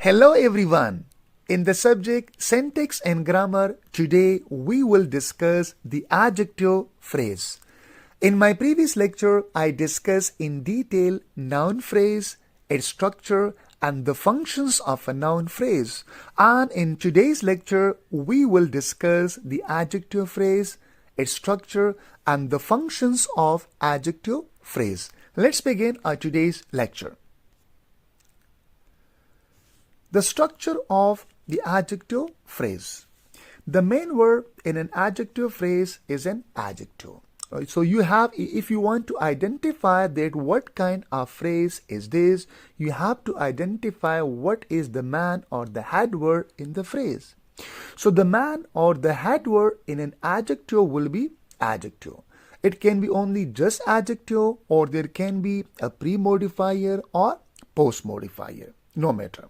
Hello everyone. In the subject syntax and grammar, today we will discuss the adjective phrase. In my previous lecture, I discussed in detail noun phrase, its structure, and the functions of a noun phrase. And in today's lecture, we will discuss the adjective phrase, its structure, and the functions of adjective phrase. Let's begin our today's lecture. The structure of the adjective phrase. The main verb in an adjective phrase is an adjective. So you have, if you want to identify that what kind of phrase is this, you have to identify what is the man or the head word in the phrase. So the man or the head word in an adjective will be adjective. It can be only just adjective, or there can be a pre-modifier or post-modifier, no matter.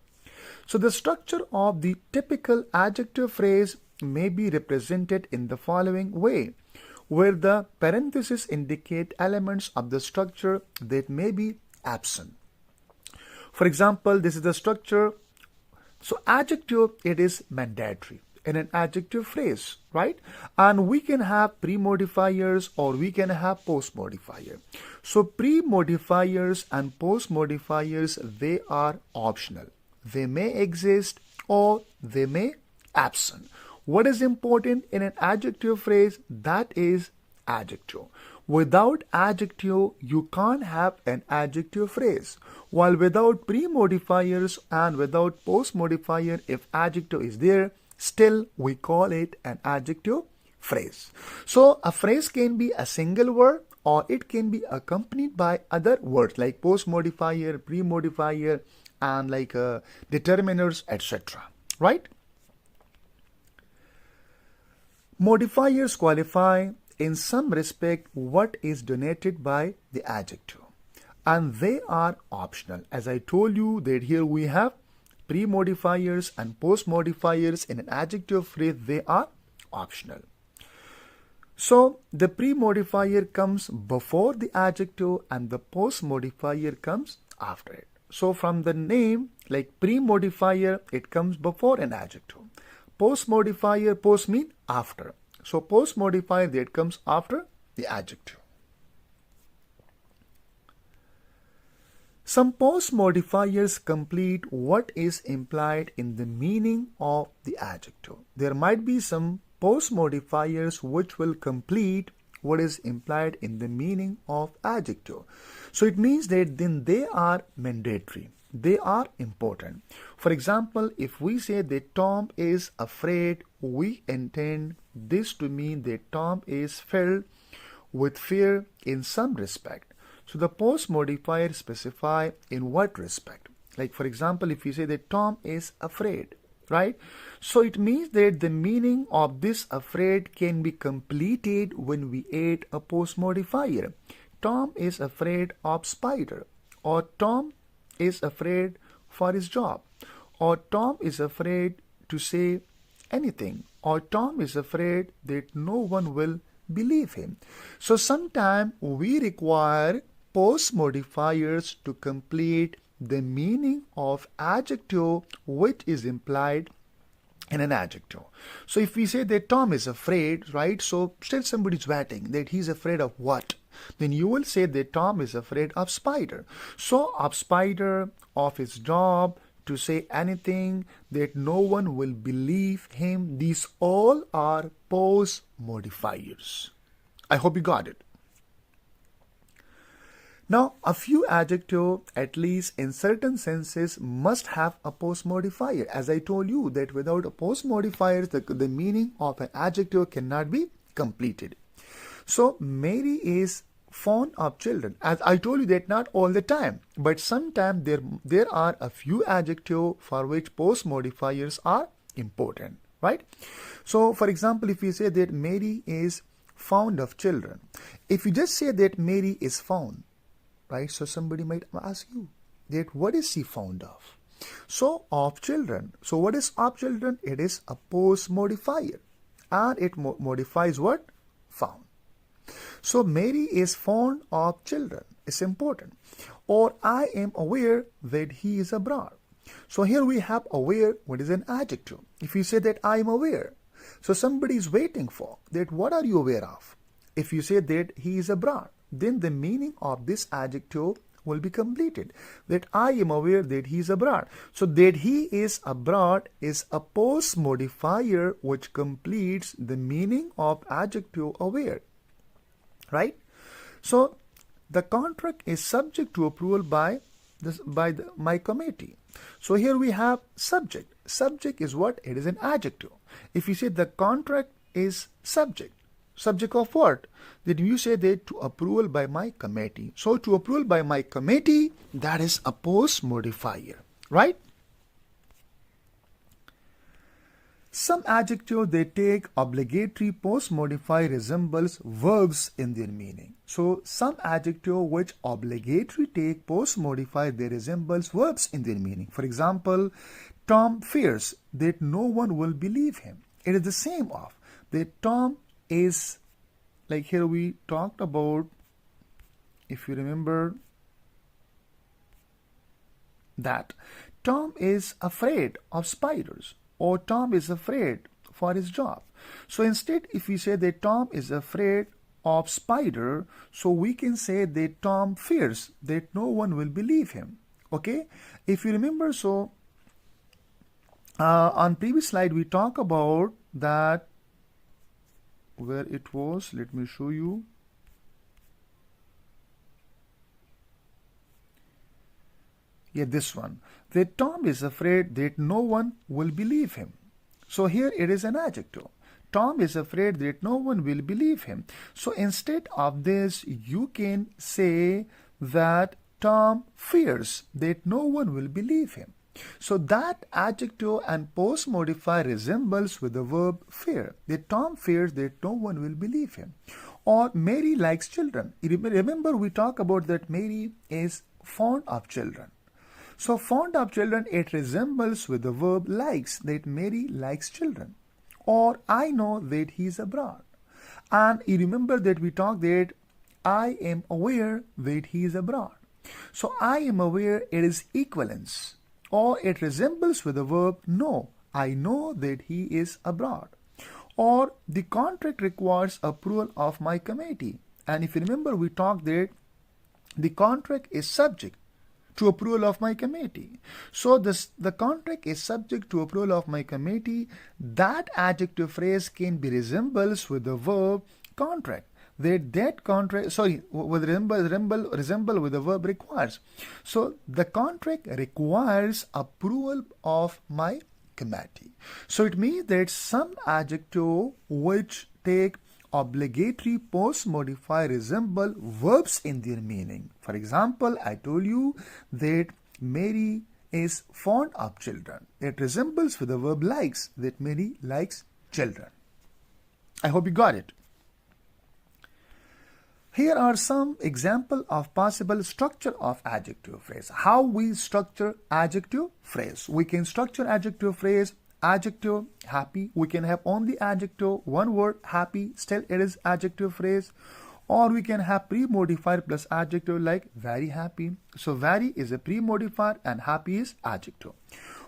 So the structure of the typical adjective phrase may be represented in the following way, where the parentheses indicate elements of the structure that may be absent. For example, this is the structure. So adjective, it is mandatory in an adjective phrase, right? And we can have pre-modifiers or we can have post-modifier. So pre-modifiers and post-modifiers, they are optional. They may exist or they may absent. What is important in an adjective phrase? That is adjective. Without adjective, you can't have an adjective phrase. While without pre-modifiers and without post-modifier, if adjective is there, still we call it an adjective phrase. So a phrase can be a single word or it can be accompanied by other words like post-modifier, pre-modifier, and like determiners, etc. Right? Modifiers qualify in some respect what is denoted by the adjective, and they are optional. As I told you that here we have pre-modifiers and post-modifiers in an adjective phrase, they are optional. So the pre-modifier comes before the adjective and the post-modifier comes after it. So from the name, like pre-modifier, it comes before an adjective. Post-modifier, post mean after. So post-modifier, that comes after the adjective. Some post-modifiers complete what is implied in the meaning of the adjective. There might be some post-modifiers which will complete what is implied in the meaning of adjective. So it means that then they are mandatory. They are important. For example, if we say that Tom is afraid, we intend this to mean that Tom is filled with fear in some respect. So the post-modifier specify in what respect. Like for example, if we say that Tom is afraid, right? So it means that the meaning of this afraid can be completed when we add a post-modifier. Tom is afraid of spider, or Tom is afraid for his job, or Tom is afraid to say anything, or Tom is afraid that no one will believe him. So sometimes we require post-modifiers to complete the meaning of adjective which is implied in an adjective. So if we say that Tom is afraid, right? So still somebody is waiting that he's afraid of what? Then you will say that Tom is afraid of spider. So of spider, of his job, to say anything, that no one will believe him. These all are post modifiers. I hope you got it. Now, a few adjectives, at least in certain senses, must have a post modifier. As I told you that without a post modifier, the meaning of an adjective cannot be completed. So, Mary is fond of children. As I told you that not all the time, but sometimes there are a few adjectives for which post modifiers are important, right? So, for example, if you say that Mary is fond of children, if you just say that Mary is fond, right? So somebody might ask you that what is she fond of? So of children. So what is of children? It is a post modifier, and it modifies what? Found. So Mary is fond of children. It's important. Or I am aware that he is abroad. So here we have aware, what is an adjective. If you say that I am aware, so somebody is waiting for that, what are you aware of? If you say that he is abroad, then the meaning of this adjective will be completed. That I am aware that he is abroad. So that he is abroad is a post modifier which completes the meaning of adjective aware. Right? So the contract is subject to approval by my committee. So here we have subject. Subject is what? It is an adjective. If you say the contract is subject of what? Then you say that to approval by my committee. So to approval by my committee, that is a post modifier, right? Some adjective they take obligatory post modifier resembles verbs in their meaning. So some adjective which obligatory take post modifier they resembles verbs in their meaning. For example, Tom fears that no one will believe him. It is the same of that Tom is, like here we talked about, if you remember, that Tom is afraid of spiders, or Tom is afraid for his job. So instead, if we say that Tom is afraid of spider, so we can say that Tom fears that no one will believe him. Okay, if you remember, so on previous slide we talk about that, where it was, let me show you. Yeah, this one, that Tom is afraid that no one will believe him. So here it is an adjective. Tom is afraid that no one will believe him. So instead of this, you can say that Tom fears that no one will believe him. So that adjective and post modifier resembles with the verb fear. That Tom fears that no one will believe him. Or Mary likes children. Remember we talk about that Mary is fond of children. So fond of children, it resembles with the verb likes, that Mary likes children. Or I know that he is abroad. And you remember that we talked that I am aware that he is abroad. So I am aware, it is equivalence. Or it resembles with the verb know. I know that he is abroad. Or the contract requires approval of my committee. And if you remember, we talked that the contract is subject to approval of my committee. So the contract is subject to approval of my committee. That adjective phrase can be resembles with the verb contract. That contract, sorry, with resemble with the verb requires. So the contract requires approval of my committee. So it means that some adjective which take obligatory post modifier resemble verbs in their meaning. For example, I told you that Mary is fond of children. It resembles with the verb likes, that Mary likes children. I hope you got it. Here are some examples of possible structure of adjective phrase. How we structure adjective phrase. We can structure adjective phrase, adjective happy. We can have only adjective, one word happy, still it is adjective phrase. Or we can have pre-modifier plus adjective like very happy. So very is a pre-modifier and happy is adjective.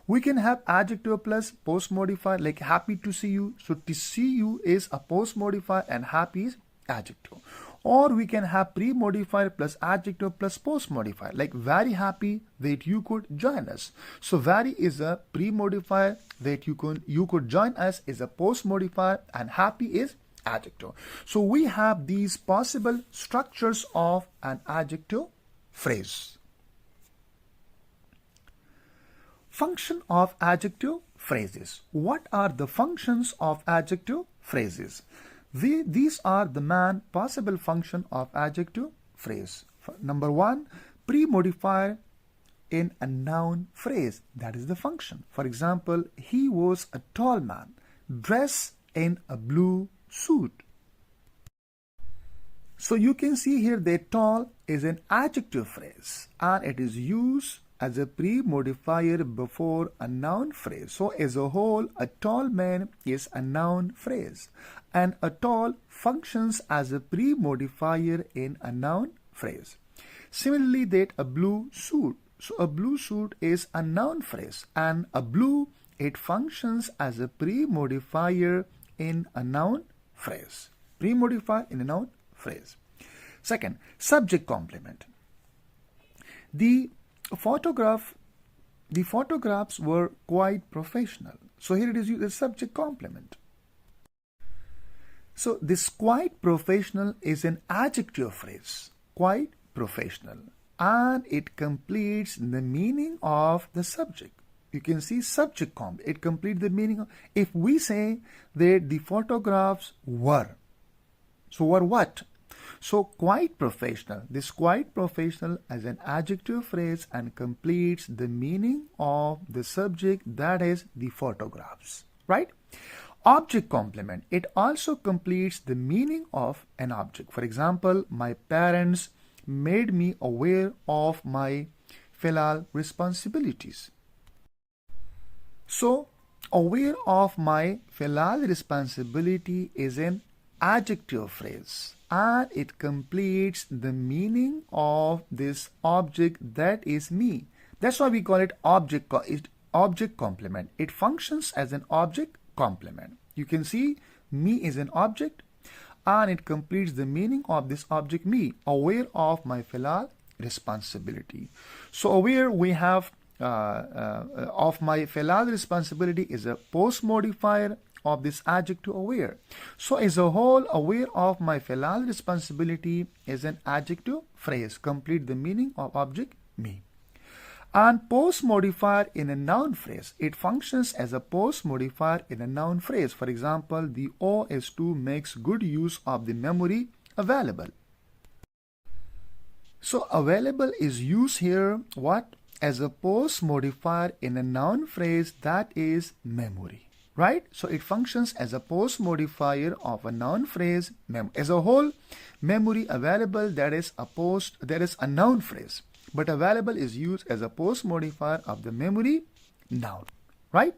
We can have adjective plus post-modifier like happy to see you. So to see you is a post-modifier and happy is adjective. Or we can have pre-modifier plus adjective plus post-modifier like very happy that you could join us. So very is a pre-modifier, that you could join us is a post-modifier, and happy is adjective. So we have these possible structures of an adjective phrase. Function of adjective phrases. What are the functions of adjective phrases? These are the main possible function of adjective phrase. Number one, pre-modifier in a noun phrase. That is the function. For example, he was a tall man dressed in a blue suit. So you can see here that tall is an adjective phrase and it is used as a pre-modifier before a noun phrase. So as a whole, a tall man is a noun phrase and a tall functions as a pre-modifier in a noun phrase. Similarly, that a blue suit. So a blue suit is a noun phrase, and a blue, it functions as a pre-modifier in a noun phrase. Pre-modifier in a noun phrase. Second, subject complement. The photographs were quite professional. So here it is used as subject complement. So this quite professional is an adjective phrase. Quite professional. And it completes the meaning of the subject. You can see subject complement. It completes the meaning of, if we say that the photographs were. So were what? So quite professional. This quite professional as an adjective phrase and completes the meaning of the subject, that is the photographs. Right? Object complement. It also completes the meaning of an object. For example, my parents made me aware of my filial responsibilities. So, aware of my filial responsibility is an adjective phrase and it completes the meaning of this object, that is me. That's why we call it object complement. It functions as an object complement. You can see me is an object and it completes the meaning of this object, me, aware of my filial responsibility. So aware, we have of my filial responsibility is a post modifier of this adjective aware. So as a whole, aware of my filial responsibility is an adjective phrase, complete the meaning of object me. And post modifier in a noun phrase, it functions as a post modifier in a noun phrase. For example, the OS2 makes good use of the memory available. So available is used here what? As a post modifier in a noun phrase, that is memory. Right? So it functions as a post modifier of a noun phrase. As a whole, memory available, that is a noun phrase. But available is used as a post modifier of the memory noun. Right?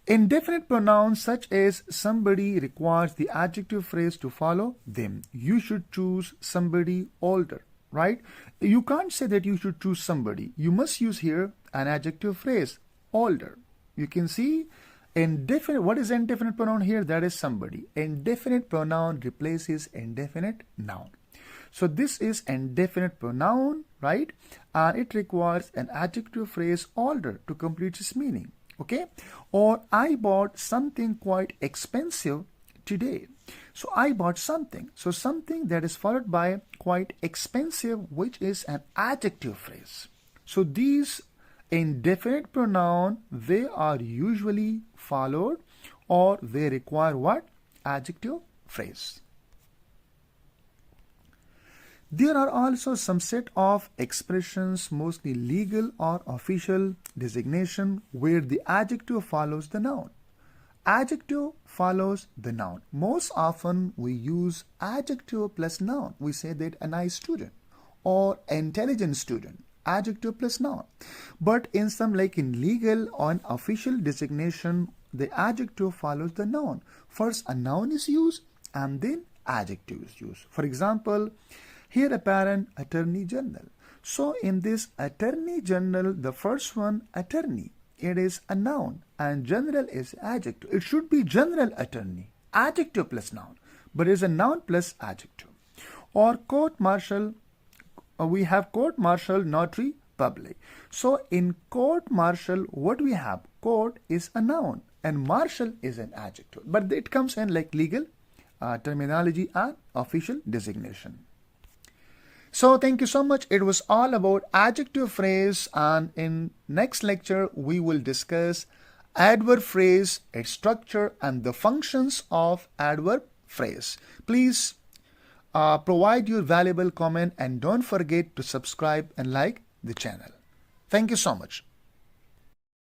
Indefinite pronouns such as somebody requires the adjective phrase to follow them. You should choose somebody older. Right? You can't say that you should choose somebody. You must use here an adjective phrase, older. You can see indefinite. What is indefinite pronoun here? That is somebody. Indefinite pronoun replaces indefinite noun. So this is indefinite pronoun, right? And it requires an adjective phrase older to complete its meaning. Okay? Or I bought something quite expensive today. So I bought something. So something that is followed by quite expensive, which is an adjective phrase. So these indefinite pronoun, they are usually followed or they require what? Adjective phrase. There are also some set of expressions, mostly legal or official designation, where the adjective follows the noun. Adjective follows the noun. Most often we use adjective plus noun. We say that a nice student or intelligent student. Adjective plus noun. But in some, like in legal or official designation, the adjective follows the noun. First a noun is used and then adjective is used. For example, here apparent attorney general. So in this attorney general, the first one, attorney, it is a noun and general is adjective. It should be general attorney, adjective plus noun, but it is a noun plus adjective. Or court martial, we have court martial, notary public. So in court martial, what we have? Court is a noun and martial is an adjective, but it comes in like legal terminology and official designation. So thank you so much. It was all about adjective phrase, and in next lecture we will discuss adverb phrase, its structure and the functions of adverb phrase. Please provide your valuable comment and don't forget to subscribe and like the channel. Thank you so much.